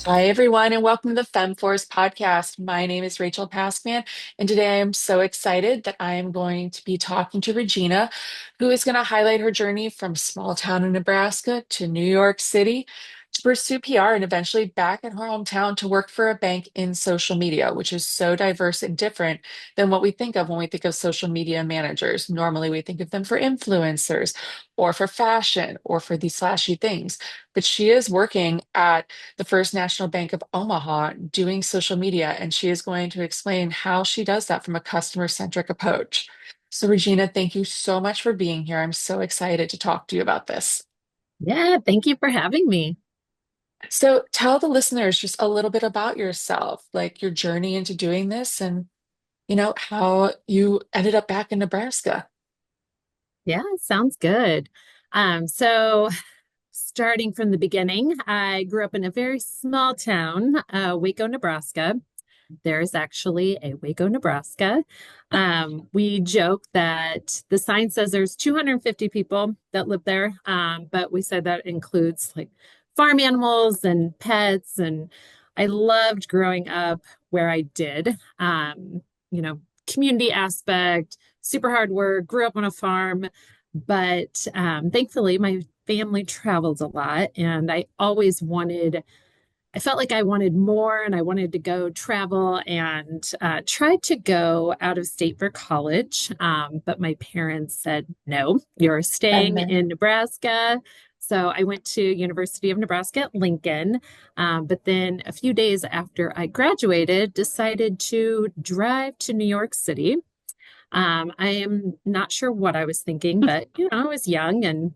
Hi, everyone, and welcome to the Femme Force Podcast. My name is Rachel Passman, and today I am so excited that I am going to be talking to Regina, who is going to highlight her journey from small town in Nebraska to New York City to pursue PR and eventually back in her hometown to work for a bank in social media, which is so diverse and different than what we think of when we think of social media managers. Normally, we think of them for influencers or for fashion or for these flashy things, but she is working at the First National Bank of Omaha doing social media, and she is going to explain how she does that from a customer-centric approach. So, Regina, thank you so much for being here. I'm so excited to talk to you about this. Yeah, thank you for having me. So, tell the listeners just a little bit about yourself, like your journey into doing this and, how you ended up back in Nebraska. Yeah, sounds good. So starting from the beginning, I grew up in a very small town, Waco, Nebraska. There's actually a Waco, Nebraska. We joke that the sign says there's 250 people that live there, but we said that includes like farm animals and pets. And I loved growing up where I did. You know, Community aspect, super hard work, grew up on a farm, but thankfully my family travels a lot, and I felt like I wanted more and I wanted to go travel and tried to go out of state for college. But my parents said, no, you're And staying then, in Nebraska. So I went to University of Nebraska at Lincoln. But then a few days after I graduated, decided to drive to New York City. I am not sure what I was thinking, but I was young and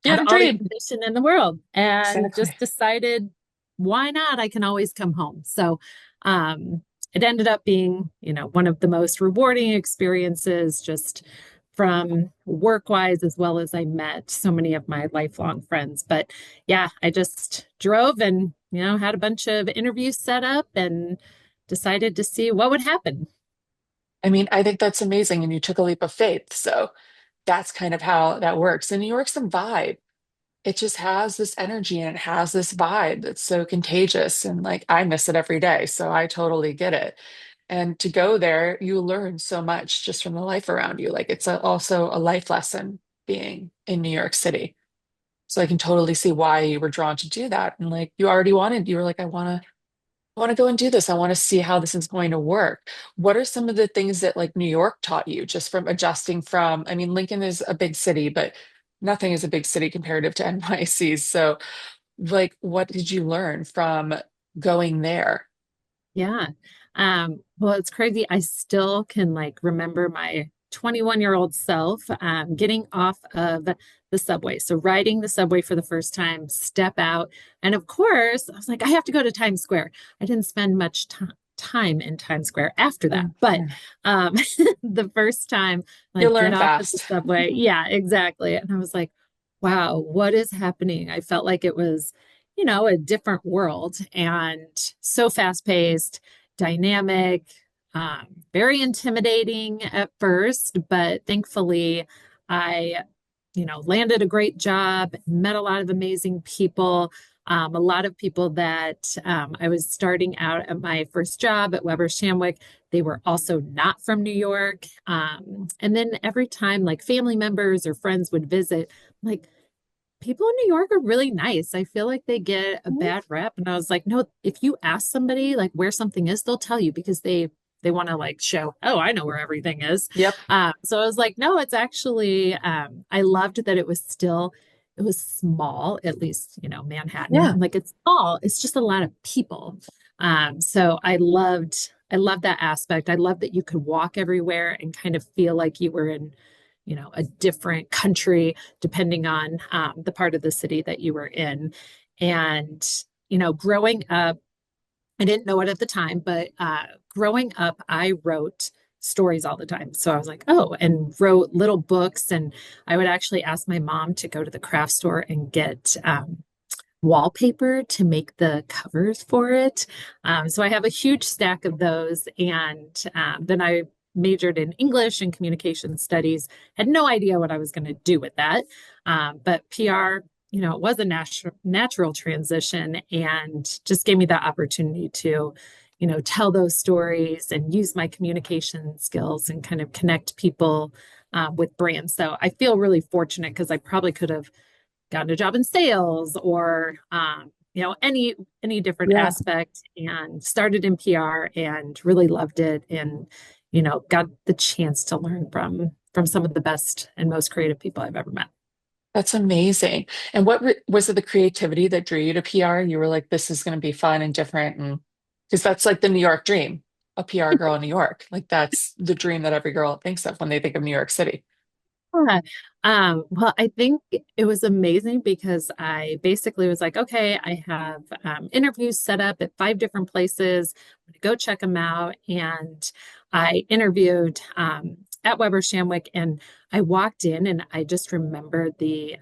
you had had a all the dream. ambition in the world and Exactly. just decided, why not? I can always come home. So it ended up being, one of the most rewarding experiences just from work wise, as well as I met so many of my lifelong friends. But yeah, I just drove and, had a bunch of interviews set up and decided to see what would happen. I mean, I think that's amazing. And you took a leap of faith. So that's kind of how that works. And New York's a vibe. It just has this energy and it has this vibe that's so contagious. And like, I miss it every day. So I totally get it. And to go there, you learn so much just from the life around you. Like, it's also a life lesson being in New York City. So I can totally see why you were drawn to do that. And like, you were like, I want to go and do this. I want to see how this is going to work. What are some of the things that like New York taught you just from adjusting from, I mean, Lincoln is a big city, but nothing is a big city comparative to NYC. So like what did you learn from going there? Yeah. Well, it's crazy. I still can like remember my 21-year-old self getting off of the subway. So riding the subway for the first time, step out. And of course, I was like, I have to go to Times Square. I didn't spend much time in Times Square after that. Mm, But yeah. the first time, You like get learn off at the fast. subway. Yeah, exactly. And I was like, wow, what is happening? I felt like it was a different world and so fast paced, dynamic, very intimidating at first, but thankfully I, landed a great job, met a lot of amazing people. A lot of people that I was starting out at my first job at Weber Shandwick, they were also not from New York. And then every time like family members or friends would visit, like people in New York are really nice. I feel like they get a Mhm. bad rap. And I was like, no, if you ask somebody like where something is, they'll tell you because they want to like show, oh, I know where everything is. Yep. So I was like, no, it's actually I loved that it was small, at least, Manhattan. Yeah. Like it's small, it's just a lot of people. So I loved that aspect. I loved that you could walk everywhere and kind of feel like you were in a different country depending on the part of the city that you were in. And, growing up, I didn't know it at the time, but growing up, I wrote stories all the time. So I was like, oh, and wrote little books. And I would actually ask my mom to go to the craft store and get wallpaper to make the covers for it. So I have a huge stack of those. And then I majored in English and communication studies. Had no idea what I was going to do with that. But PR it was a natural transition and just gave me that opportunity to, tell those stories and use my communication skills and kind of connect people with brands. So I feel really fortunate because I probably could have gotten a job in sales or any different Yeah. aspect and started in PR and really loved it and got the chance to learn from some of the best and most creative people I've ever met. That's amazing. And what was it the creativity that drew you to PR? You were like, this is going to be fun and different. And because that's like the New York dream, a PR girl in New York. Like that's the dream that every girl thinks of when they think of New York City. Yeah. Well, I think it was amazing because I basically was like, okay, I have interviews set up at 5 different places. I'm gonna go check them out. And I interviewed at Weber Shandwick, and I walked in, and I just remembered the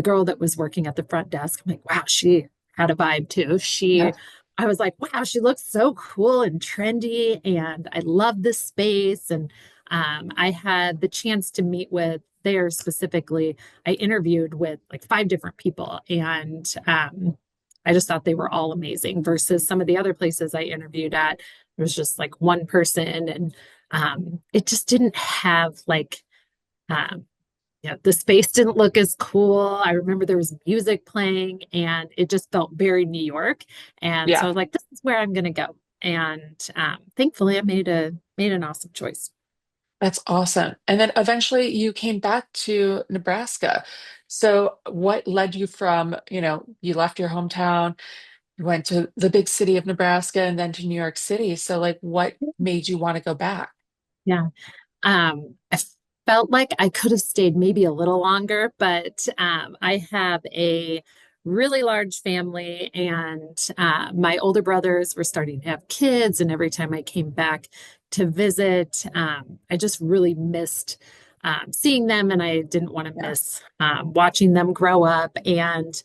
girl that was working at the front desk. I'm like, wow, she had a vibe too. Yeah. I was like, wow, she looks so cool and trendy, and I love this space. And I had the chance to meet with there specifically. I interviewed with like 5 different people, and I just thought they were all amazing versus some of the other places I interviewed at. There was just like one person, and it just didn't have like, um, the space didn't look as cool. I remember there was music playing, and it just felt very New York. And so I Yeah. was like, this is where I'm going to go. And thankfully, I made an awesome choice. That's awesome. And then eventually you came back to Nebraska. So what led you from, you left your hometown, you went to the big city of Nebraska and then to New York City. So like what made you want to go back? Yeah. I felt like I could have stayed maybe a little longer, but I have a really large family, and my older brothers were starting to have kids. And every time I came back to visit, I just really missed seeing them, and I didn't want to Yeah. miss watching them grow up. And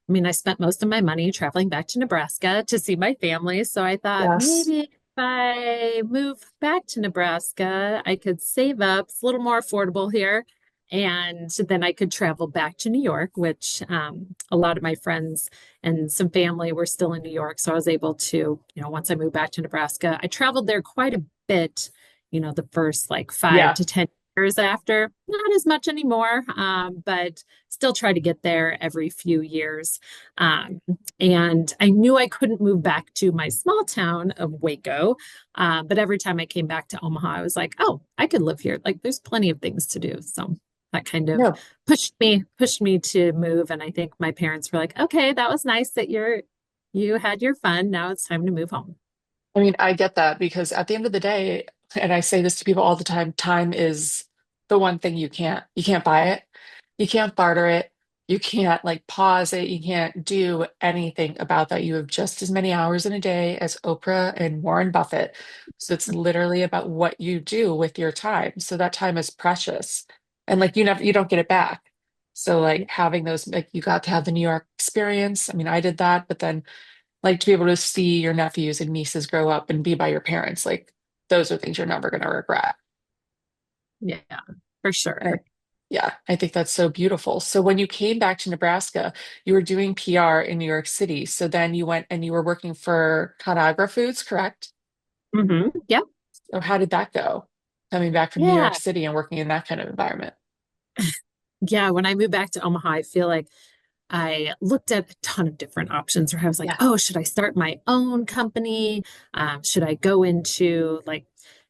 I mean, I spent most of my money traveling back to Nebraska to see my family. So I thought Yes. maybe if I move back to Nebraska, I could save up. It's a little more affordable here. And then I could travel back to New York, which a lot of my friends and some family were still in New York. So I was able to, once I moved back to Nebraska, I traveled there quite a bit, the first like five Yeah. to 10 years after. Not as much anymore, but still try to get there every few years. Um, and I knew I couldn't move back to my small town of Waco. But every time I came back to Omaha, I was like, oh, I could live here. Like there's plenty of things to do. So that kind of No. pushed me to move. And I think my parents were like, okay, that was nice that you had your fun. Now it's time to move home. I mean, I get that because at the end of the day, and I say this to people all the time is the one thing you can't buy it. You can't barter it. You can't like pause it. You can't do anything about that. You have just as many hours in a day as Oprah and Warren Buffett. So it's literally about what you do with your time. So that time is precious. And like you don't get it back. So like having those like you got to have the New York experience. I mean, I did that, but then like to be able to see your nephews and nieces grow up and be by your parents, like those are things you're never going to regret. Yeah, for And sure. yeah, I think that's so beautiful. So when you came back to Nebraska, you were doing PR in New York City. So then you went and you were working for Conagra Foods, correct? Yep. Or how did that go? Coming back from New York Yeah. City and working in that kind of environment. Yeah. When I moved back to Omaha, I feel like I looked at a ton of different options where I was like, Yeah. oh, should I start my own company? Should I go into like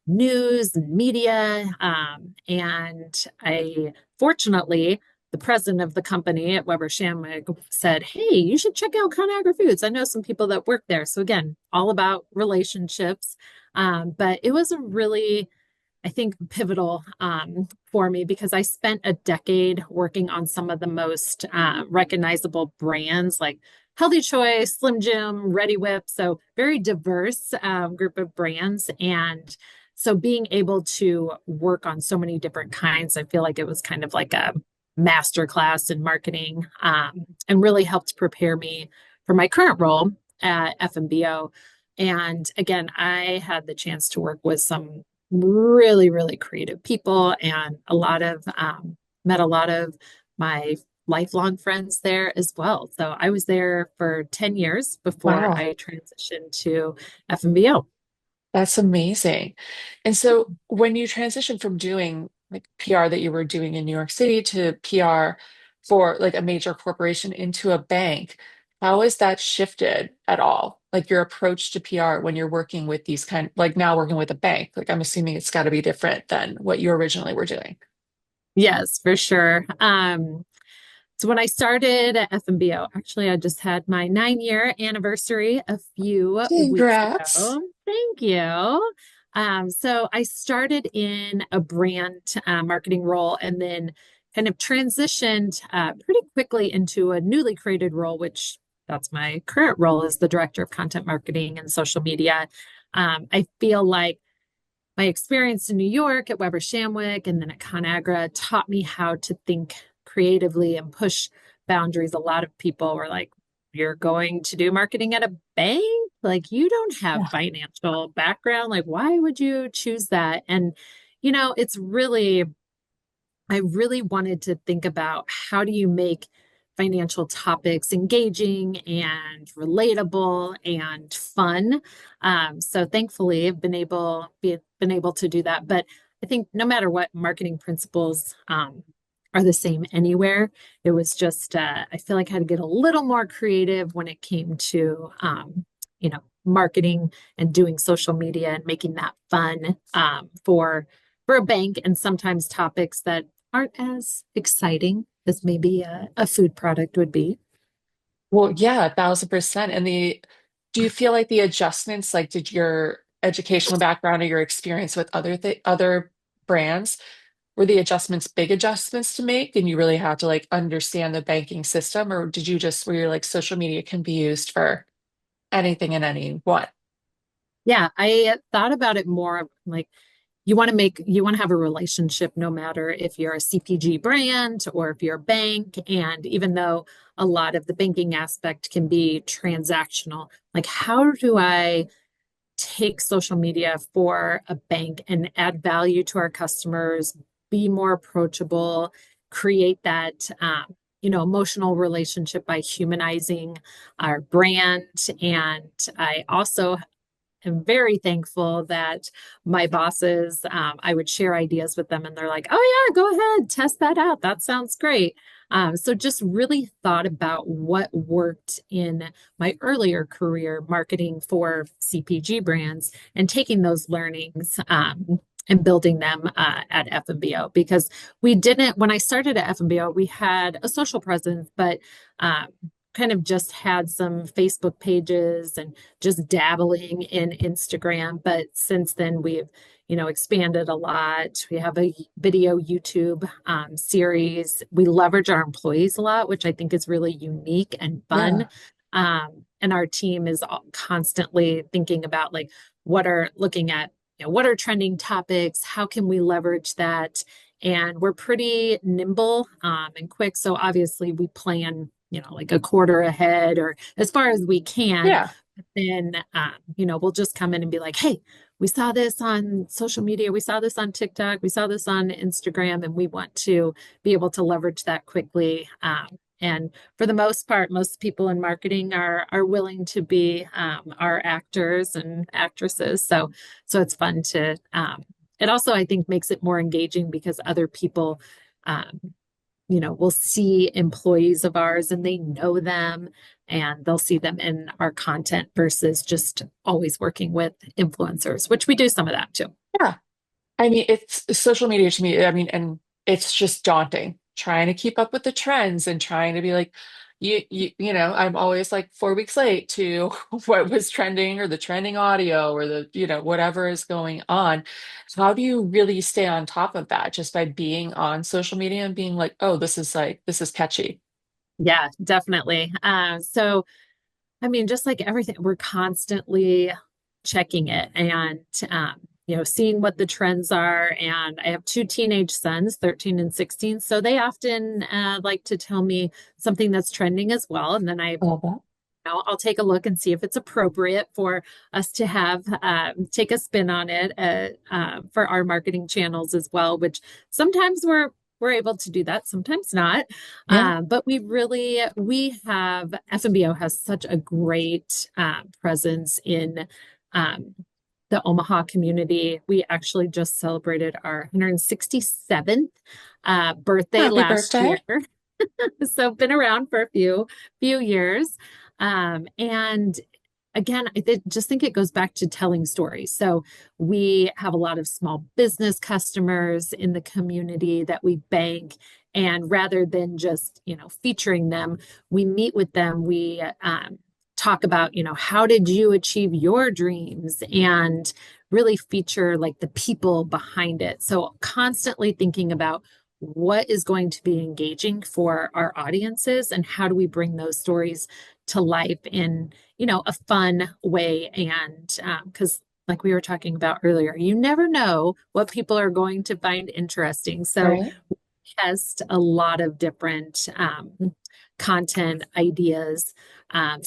news and media? And I, fortunately, the president of the company at Weber Shandwick said, hey, you should check out Conagra Foods. I know some people that work there. So, again, all about relationships. But it was a really, I think, pivotal for me because I spent a decade working on some of the most recognizable brands like Healthy Choice, Slim Jim, Ready Whip. So, very diverse group of brands. And so, being able to work on so many different kinds, I feel like it was kind of like a master class in marketing and really helped prepare me for my current role at FMBO. And again, I had the chance to work with some really, really creative people and met a lot of my lifelong friends there as well. So I was there for 10 years before Wow. I transitioned to FMBO. That's amazing. And so when you transitioned from doing like PR that you were doing in New York City to PR for like a major corporation into a bank, how has that shifted at all? Like your approach to PR when you're working with these kind like now working with a bank, like I'm assuming it's got to be different than what you originally were doing. Yes, for sure. So when I started at FMBO, actually, I just had my 9-year anniversary a few weeks Congrats. ago. Thank you. So I started in a brand marketing role and then kind of transitioned pretty quickly into a newly created role, which that's my current role as the director of content marketing and social media. I feel like my experience in New York at Weber Shandwick and then at ConAgra taught me how to think creatively and push boundaries. A lot of people were like, "You're going to do marketing at a bank? Like, you don't have Yeah. financial background. Like, why would you choose that?" And, it's really I really wanted to think about how do you make financial topics engaging and relatable and fun. So thankfully, I've been able to do that. But I think no matter what, marketing principles are the same anywhere. It was just I feel like I had to get a little more creative when it came to marketing and doing social media and making that fun for a bank and sometimes topics that aren't as exciting as maybe a food product would be. Well, yeah, 1,000%. And do you feel like the adjustments, like did your educational background or your experience with other brands, were the adjustments big adjustments to make and you really had to like understand the banking system, or did you just where you're like social media can be used for anything and anyone? Yeah, I thought about it more of like you want to have a relationship no matter if you're a CPG brand or if you're a bank. And even though a lot of the banking aspect can be transactional, like how do I take social media for a bank and add value to our customers, be more approachable, create that emotional relationship by humanizing our brand. And I also am very thankful that my bosses, I would share ideas with them and they're like, oh, yeah, go ahead, test that out. That sounds great. So just really thought about what worked in my earlier career marketing for CPG brands and taking those learnings and building them at FMBO because we didn't, when I started at FMBO, we had a social presence, but um, kind of just had some Facebook pages and just dabbling in Instagram. But since then, we've, expanded a lot. We have a video YouTube series. We leverage our employees a lot, which I think is really unique and fun. Yeah. And our team is constantly thinking about like looking at, what are trending topics? How can we leverage that? And we're pretty nimble and quick. So obviously we plan, like a quarter ahead or as far as we can. Yeah. But then, we'll just come in and be like, hey, we saw this on social media. We saw this on TikTok. We saw this on Instagram, and we want to be able to leverage that quickly. And for the most part, most people in marketing are willing to be our actors and actresses. So it's fun to. It also, I think, makes it more engaging because other people, um, will see employees of ours and they know them and they'll see them in our content versus just always working with influencers, which we do some of that too. Yeah. I mean, it's social media to me. I mean, and it's just daunting trying to keep up with the trends and trying to be like, I'm always like 4 weeks late to what was trending or the trending audio or whatever is going on. How do you really stay on top of that just by being on social media and being like, oh, this is catchy? Yeah, definitely. So I mean, just like everything, we're constantly checking it and, seeing what the trends are. And I have two teenage sons, 13 and 16. So they often like to tell me something that's trending as well. And then I love that. I'll take a look and see if it's appropriate for us to have take a spin on it for our marketing channels as well, which sometimes we're we're able to do that, sometimes not. Yeah. But we have FMBO has such a great presence in um, the Omaha community. We actually just celebrated our 167th birthday Happy last year. birthday. So been around for a few years. And again, just think it goes back to telling stories. So we have a lot of small business customers in the community that we bank. And rather than just, featuring them, we meet with them. We talk about, how did you achieve your dreams and really feature like the people behind it. So constantly thinking about what is going to be engaging for our audiences and how do we bring those stories to life in a fun way. And because like we were talking about earlier, you never know what people are going to find interesting. So Right. we test a lot of different content ideas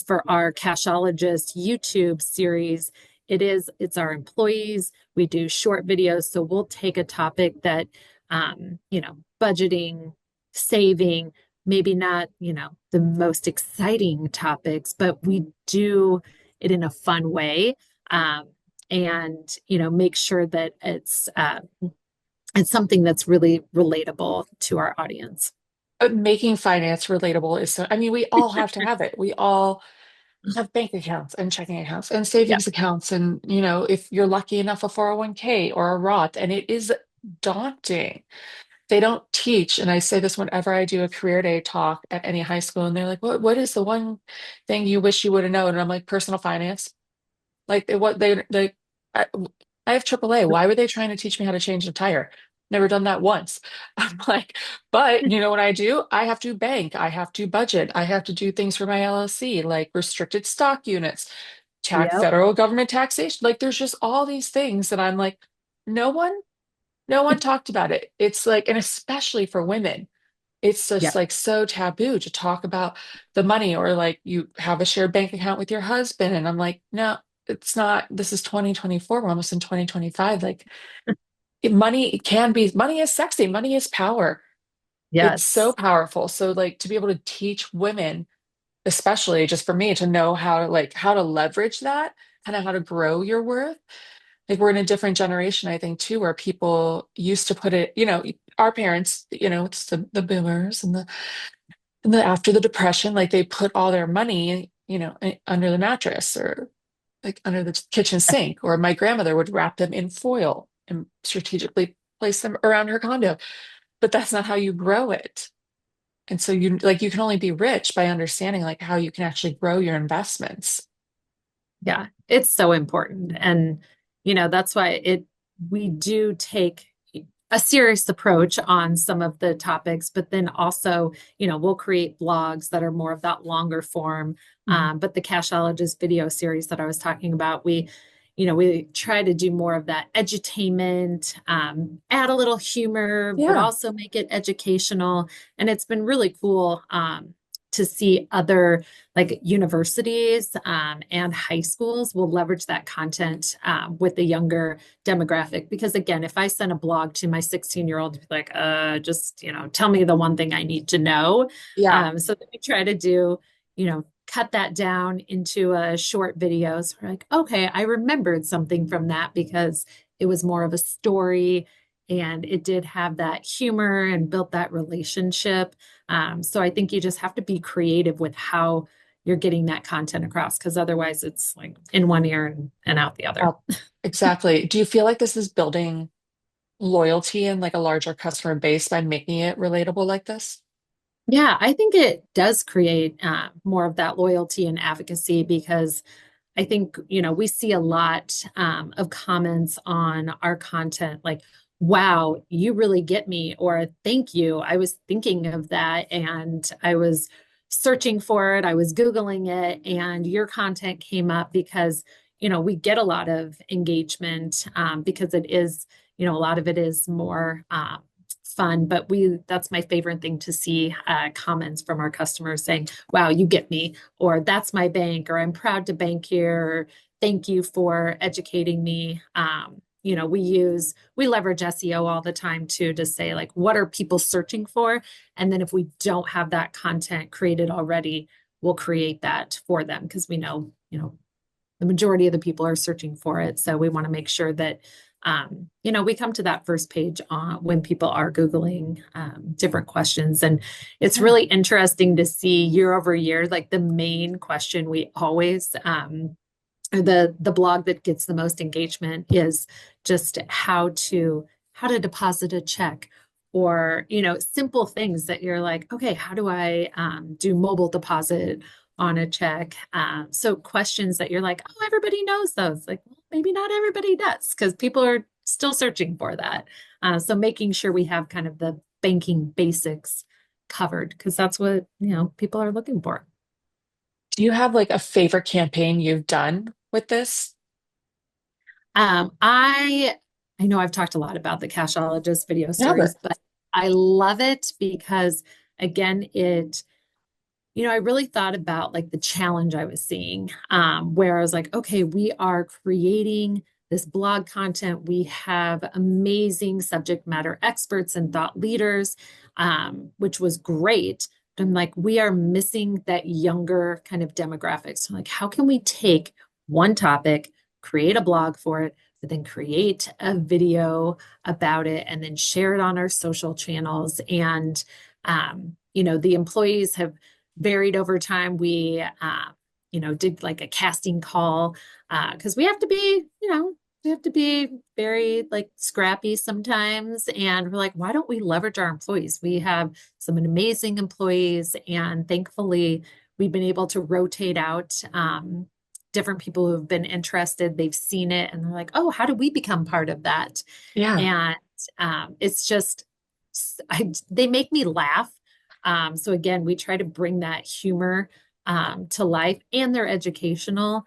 for our Cashologist YouTube series. It's our employees. We do short videos. So we'll take a topic that budgeting, saving, maybe not, the most exciting topics, but we do it in a fun way. Um, and, make sure that it's something that's really relatable to our audience. Making finance relatable is so, I mean, we all have to have it. We all have bank accounts and checking accounts and Yeah. savings accounts. And, if you're lucky enough, a 401k or a Roth, and it is daunting. They don't teach, and I say this whenever I do a career day talk at any high school, and they're like, what is the one thing you wish you would have known? And I'm like, personal finance. Like I, I have AAA. Why were they trying to teach me how to change a tire? Never done that once. I'm like, but what I do? I have to bank, I have to budget, I have to do things for my LLC, like restricted stock units, Yep. federal government taxation. Like there's just all these things that I'm like, no one, no one talked about it. It's like, and especially for women, it's just Yep. like so taboo to talk about the money, or like you have a shared bank account with your husband. And I'm like, no, it's not. This is 2024. We're almost in 2025. Like money is sexy. Money is power. It's so Yes. powerful. So like to be able to teach women, especially just for me to know how to leverage that, kind of how to grow your worth. Like we're in a different generation, I think, too, where people used to put it, our parents, it's the boomers and the after the depression, like they put all their money, under the mattress or like under the kitchen sink, or my grandmother would wrap them in foil and strategically place them around her condo. But that's not how you grow it. And so you can only be rich by understanding like how you can actually grow your investments. Yeah, it's so important. And, that's why we do take a serious approach on some of the topics, but then also, we'll create blogs that are more of that longer form. Mhm. But the Cashologist video series that I was talking about, we try to do more of that edutainment, add a little humor, but Yeah. also make it educational. And it's been really cool to see other like universities and high schools will leverage that content with the younger demographic. Because again, if I send a blog to my 16-year-old, like, just, tell me the one thing I need to know. Yeah. So that we try to do, cut that down into a short video. So we're like, okay, I remembered something from that because it was more of a story and it did have that humor and built that relationship. So I think you just have to be creative with how you're getting that content across because otherwise it's like in one ear and out the other. Oh, exactly. Do you feel like this is building loyalty and like a larger customer base by making it relatable like this? Yeah, I think it does create more of that loyalty and advocacy because I think, we see a lot of comments on our content like, wow, you really get me, or thank you. I was thinking of that and I was searching for it, I was Googling it, and your content came up because, we get a lot of engagement because it is, a lot of it is more fun, but that's my favorite thing to see comments from our customers saying, wow, you get me, or that's my bank, or I'm proud to bank here, or thank you for educating me. we leverage SEO all the time too, to say like, what are people searching for? And then if we don't have that content created already, we'll create that for them because we know, the majority of the people are searching for it. So we want to make sure that, we come to that first page on when people are Googling different questions. And it's Yeah. really interesting to see year over year, like the main question we always, or the blog that gets the most engagement is just how to deposit a check, or simple things that you're like, okay, how do I do mobile deposit on a check? So questions that you're like, oh, everybody knows those. Like, well, maybe not everybody does because people are still searching for that. So making sure we have kind of the banking basics covered because that's what people are looking for. Do you have like a favorite campaign you've done with this? I know I've talked a lot about the Cashologist video Yeah, but series, but I love it because again, I really thought about like the challenge I was seeing, where I was like, okay, we are creating this blog content. We have amazing subject matter experts and thought leaders, which was great. But I'm like, we are missing that younger kind of demographic. So, like, how can we take one topic, create a blog for it, but then create a video about it and then share it on our social channels? And, the employees have varied over time. We did like a casting call because we have to be very like scrappy sometimes. And we're like, why don't we leverage our employees? We have some amazing employees, and thankfully, we've been able to rotate out different people who have been interested. They've seen it, and they're like, oh, how do we become part of that? yeah, And it's just, they make me laugh. So again, we try to bring that humor to life, and they're educational.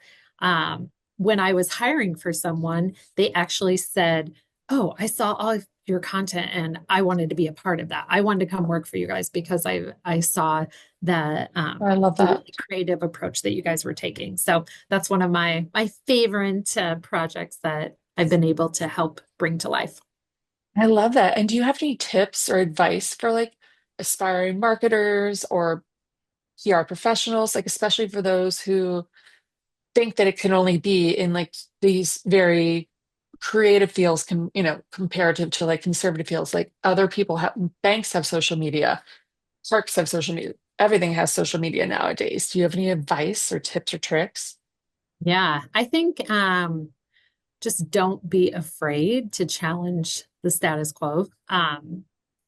When I was hiring for someone, they actually said, "Oh, I saw all of your content, and I wanted to be a part of that. I wanted to come work for you guys because I saw the I love the that. really creative approach that you guys were taking." So that's one of my favorite projects that I've been able to help bring to life. I love that. And do you have any tips or advice for like aspiring marketers or PR professionals, like especially for those who think that it can only be in like these very creative fields, comparative to like conservative fields, like other people have, banks have social media, parks have social media, everything has social media nowadays. Do you have any advice or tips or tricks? Yeah, I think just don't be afraid to challenge the status quo.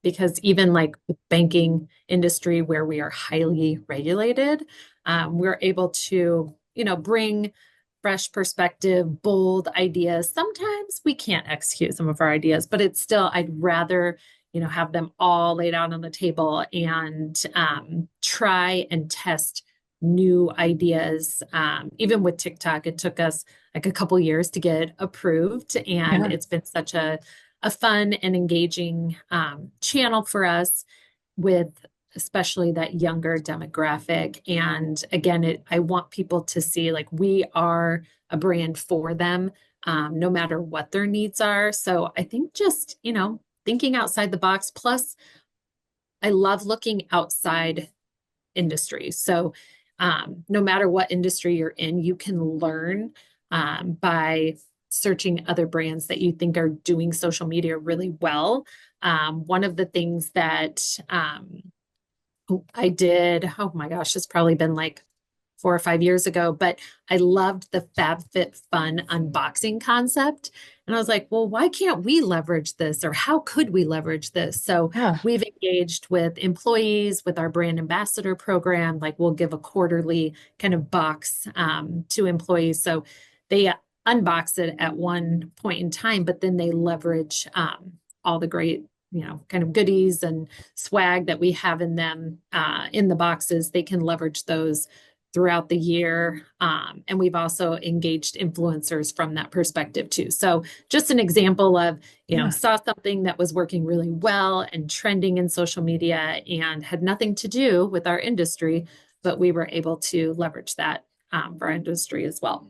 Because even like the banking industry where we are highly regulated, we're able to, bring fresh perspective, bold ideas. Sometimes we can't execute some of our ideas, but it's still, I'd rather, have them all laid out on the table and try and test new ideas. Even with TikTok, it took us like a couple years to get approved. And Yeah, it's been such a fun and engaging channel for us with especially that younger demographic. And again, I want people to see like we are a brand for them, no matter what their needs are. So I think just, thinking outside the box. Plus, I love looking outside industry. So, no matter what industry you're in, you can learn by searching other brands that you think are doing social media really well. One of the things that I did, oh my gosh, it's probably been like 4 or 5 years ago, but I loved the FabFitFun unboxing concept. And I was like, well, why can't we leverage this? Or how could we leverage this? So yeah, we've engaged with employees with our brand ambassador program. Like we'll give a quarterly kind of box to employees. So they unbox it at one point in time, but then they leverage all the great, kind of goodies and swag that we have in them in the boxes. They can leverage those throughout the year. And we've also engaged influencers from that perspective too. So just an example of, yeah. saw something that was working really well and trending in social media and had nothing to do with our industry, but we were able to leverage that for our industry as well.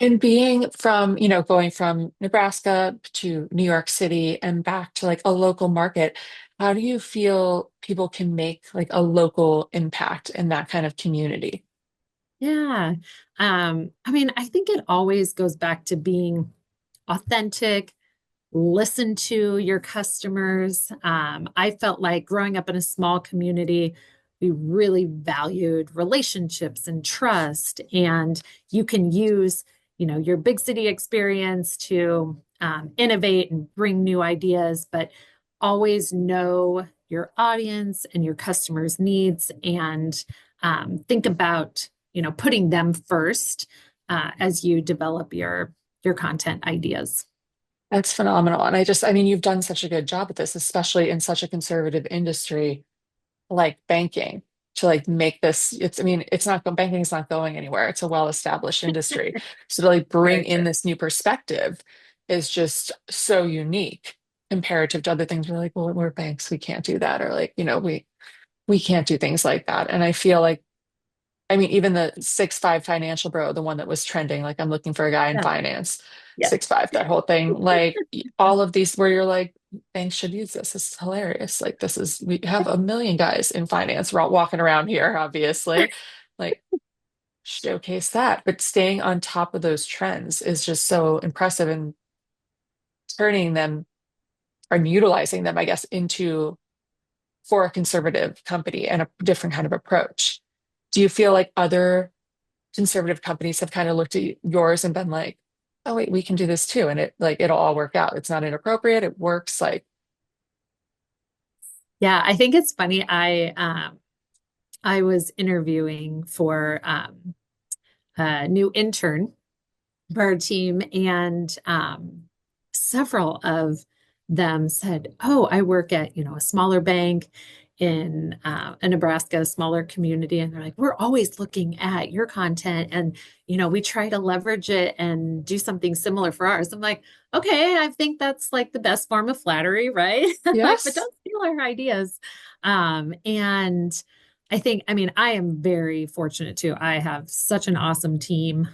And being from, going from Nebraska to New York City and back to like a local market, how do you feel people can make like a local impact in that kind of community? Yeah. I mean, I think it always goes back to being authentic, listen to your customers. I felt like growing up in a small community, we really valued relationships and trust. And you can use, your big city experience to innovate and bring new ideas, but always know your audience and your customers' needs and think about, putting them first as you develop your content ideas. That's phenomenal. And I mean, you've done such a good job at this, especially in such a conservative industry like banking, to like make this, I mean, it's not, banking is not going anywhere. It's a well-established industry. So to like bring Very in true. this new perspective is just so unique comparative to other things. We're like, well, we're banks, we can't do that. Or like, we can't do things like that. And I feel like, I mean, even the 6'5" financial bro, the one that was trending, like I'm looking for a guy in Yeah. finance, Yes. 6'5", that whole thing, like all of these where you're like, banks should use this. This is hilarious. Like we have a million guys in finance. We're all walking around here, obviously. Like showcase that. But staying on top of those trends is just so impressive and turning them and utilizing them, I guess, into for a conservative company and a different kind of approach. Do you feel like other conservative companies have kind of looked at yours and been like, oh wait, we can do this too, and it'll all work out. It's not inappropriate. It works. Like, Yeah, I think it's funny. I was interviewing for a new intern for our team, and several of them said, "Oh, I work at a smaller bank in Nebraska, a smaller community," and they're like, "We're always looking at your content, and we try to leverage it and do something similar for ours." I'm like, "Okay, I think that's like the best form of flattery, right? Like, but yes, don't steal our ideas." And I mean, I am very fortunate too. I have such an awesome team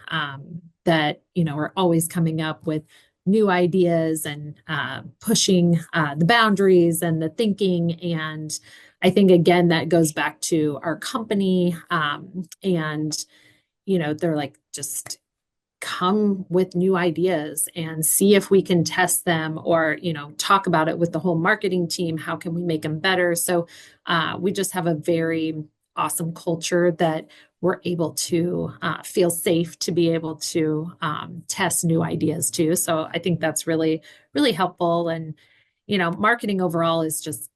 that, are always coming up with new ideas and pushing the boundaries and the thinking. And I think, again, that goes back to our company. And, they're like, just come with new ideas and see if we can test them or talk about it with the whole marketing team. How can we make them better? So we just have a very awesome culture that we're able to feel safe to be able to test new ideas too. So I think that's really really helpful. And marketing overall is just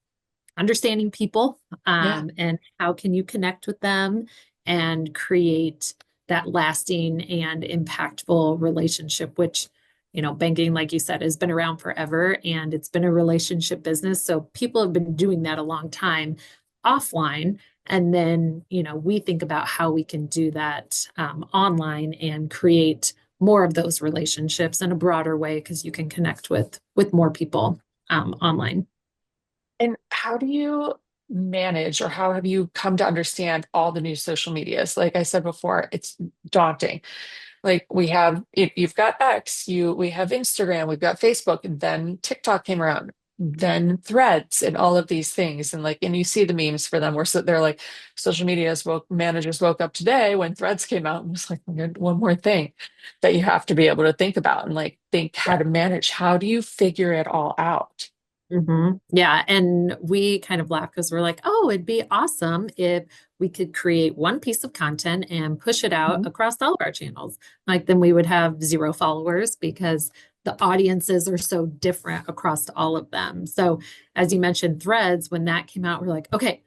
understanding people, yeah. and how can you connect with them and create that lasting and impactful relationship, which banking, like you said, has been around forever and it's been a relationship business, so people have been doing that a long time offline. And then we think about how we can do that online and create more of those relationships in a broader way, because you can connect with more people online. And how do you manage, or how have you come to understand all the new social medias? Like I said before, it's daunting. Like you've got X, we have Instagram, we've got Facebook, and then TikTok came around, then Threads, and all of these things. And you see the memes for them where they're like, social media's managers woke up today when Threads came out and was like, one more thing that you have to be able to think about and like think how to manage. How do you figure it all out? Yeah. And we kind of laugh because we're like, oh, it'd be awesome if we could create one piece of content and push it out Mhm. across all of our channels. Like, then we would have zero followers because the audiences are so different across all of them. So, as you mentioned, Threads, when that came out, we're like, okay,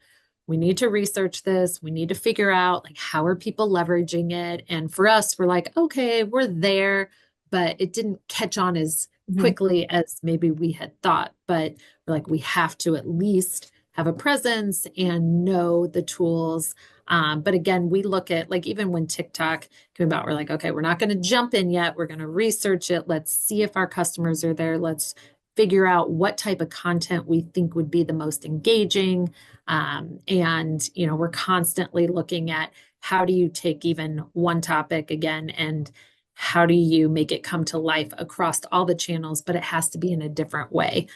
we need to research this. We need to figure out like how are people leveraging it. And for us, we're like, okay, we're there, but it didn't catch on as Mhm. quickly as maybe we had thought. But we're like, we have to at least have a presence and know the tools. But again, we look at like even when TikTok came about, we're like, okay, we're not going to jump in yet. We're going to research it. Let's see if our customers are there. Let's figure out what type of content we think would be the most engaging. And we're constantly looking at how do you take even one topic again and how do you make it come to life across all the channels, but it has to be in a different way.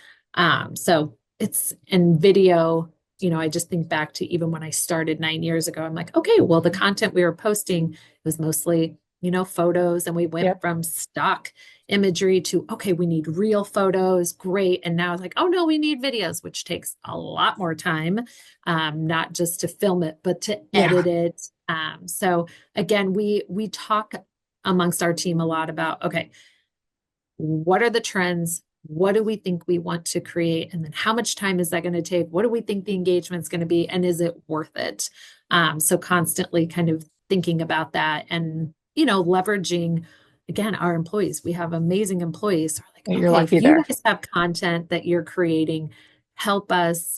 So it's in video, I just think back to even when I started 9 years ago, I'm like, okay, well, the content we were posting was mostly, photos, and we went Yep. from stock imagery to, okay, we need real photos, great. And now it's like, oh no, we need videos, which takes a lot more time, not just to film it, but to Yeah. edit it. So again, we talk amongst our team a lot about, okay, what are the trends? What do we think we want to create? And then how much time is that going to take? What do we think the engagement is going to be? And is it worth it? So constantly kind of thinking about that and, leveraging again our employees. We have amazing employees. So we're like, You're okay, if lucky you there. guys have content that you're creating, help us,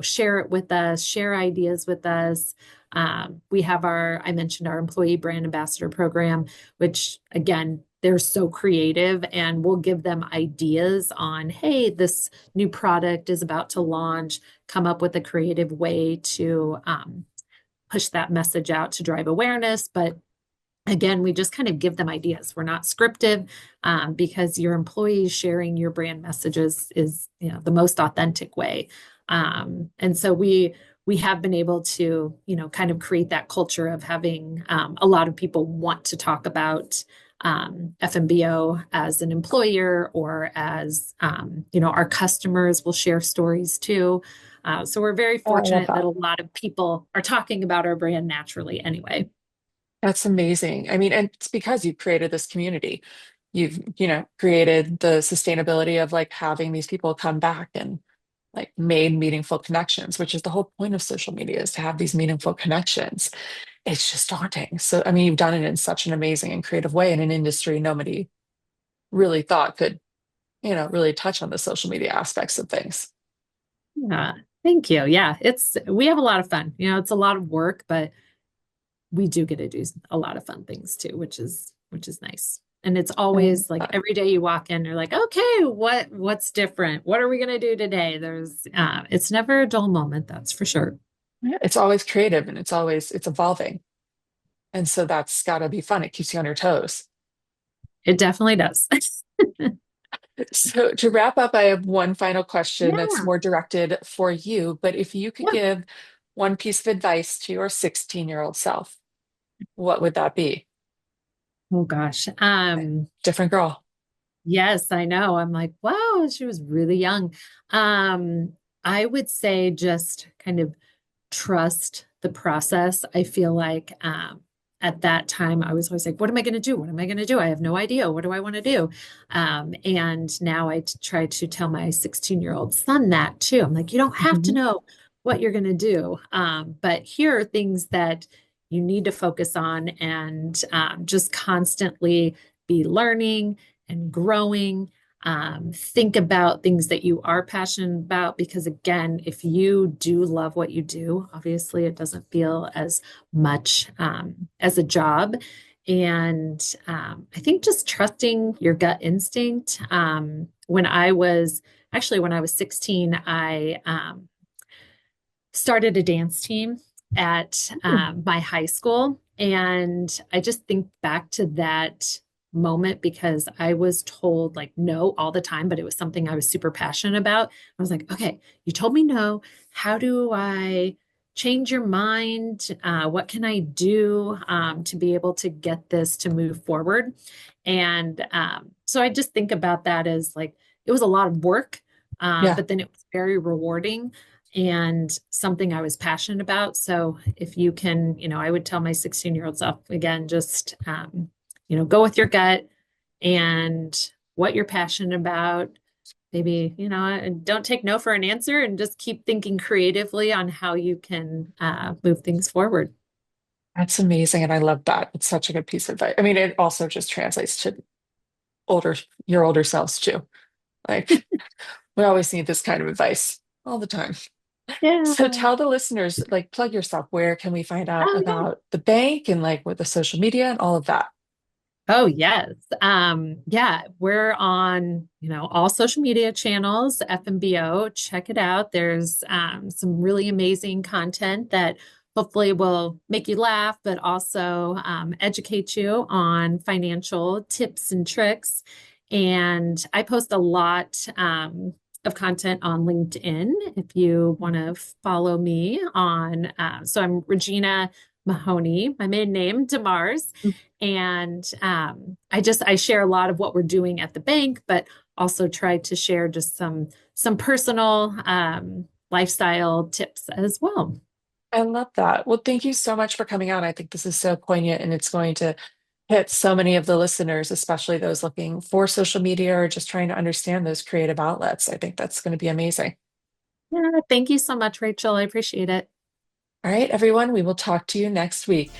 share it with us, share ideas with us. We have I mentioned our employee brand ambassador program, which again, they're so creative and we'll give them ideas on, hey, this new product is about to launch, come up with a creative way to push that message out to drive awareness. But again, we just kind of give them ideas. We're not scripted, because your employees sharing your brand messages is, the most authentic way. And so we have been able to, kind of create that culture of having a lot of people want to talk about FMBO as an employer or as, our customers will share stories too. So we're very Oh, I love fortunate that that. a lot of people are talking about our brand naturally anyway. That's amazing. I mean, and it's because you've created this community. You've, created the sustainability of like having these people come back and like made meaningful connections, which is the whole point of social media is to have these meaningful connections. It's just daunting. So, I mean, you've done it in such an amazing and creative way in an industry nobody really thought could, really touch on the social media aspects of things. Yeah, thank you. Yeah, we have a lot of fun. It's a lot of work, but we do get to do a lot of fun things too, which is nice. And it's I love always like that. every day you walk in, you're like, okay, what's different? What are we gonna do today? It's never a dull moment, that's for sure. Yeah, it's always creative and it's evolving. And so that's got to be fun. It keeps you on your toes. It definitely does. So to wrap up, I have one final question that's Yeah. more directed for you. But if you could Yeah. give one piece of advice to your 16-year-old self, what would that be? Oh gosh. Different girl. Yes, I know. I'm like, wow, she was really young. I would say just kind of trust the process. I feel like at that time I was always like, what am I going to do? What am I going to do? I have no idea. What do I want to do? And now try to tell my 16-year-old son that too. I'm like, you don't have to Mhm. know what you're going to do. But here are things that you need to focus on and just constantly be learning and growing. Think about things that you are passionate about because, again, if you do love what you do, obviously it doesn't feel as much as a job. And I think just trusting your gut instinct. When I was 16, I started a dance team at Hmm. my high school. And I just think back to that moment because I was told like no all the time, but it was something I was super passionate about. I was like, okay, you told me no. How do I change your mind? What can I do to be able to get this to move forward? And so I just think about that as like it was a lot of work, Yeah, but then it was very rewarding and something I was passionate about. So if you can, I would tell my 16-year-old self again, just, go with your gut and what you're passionate about. Maybe, and don't take no for an answer and just keep thinking creatively on how you can move things forward. that's amazing. And I love that. It's such a good piece of advice. I mean, it also just translates to older, your older selves too. Like we always need this kind of advice all the time. Yeah. So tell the listeners, like plug yourself. Where can we find out Oh, yeah. about the bank and like with the social media and all of that? Oh, yes. Yeah, we're on, all social media channels, FMBO. Check it out. There's some really amazing content that hopefully will make you laugh, but also educate you on financial tips and tricks. And I post a lot of content on LinkedIn if you want to follow me on. So I'm Regina Mahoney, my maiden name, DeMars. And I share a lot of what we're doing at the bank, but also try to share just some personal lifestyle tips as well. I love that. Well, thank you so much for coming on. I think this is so poignant and it's going to hit so many of the listeners, especially those looking for social media or just trying to understand those creative outlets. I think that's going to be amazing. Yeah, thank you so much, Rachel. I appreciate it. All right, everyone, we will talk to you next week.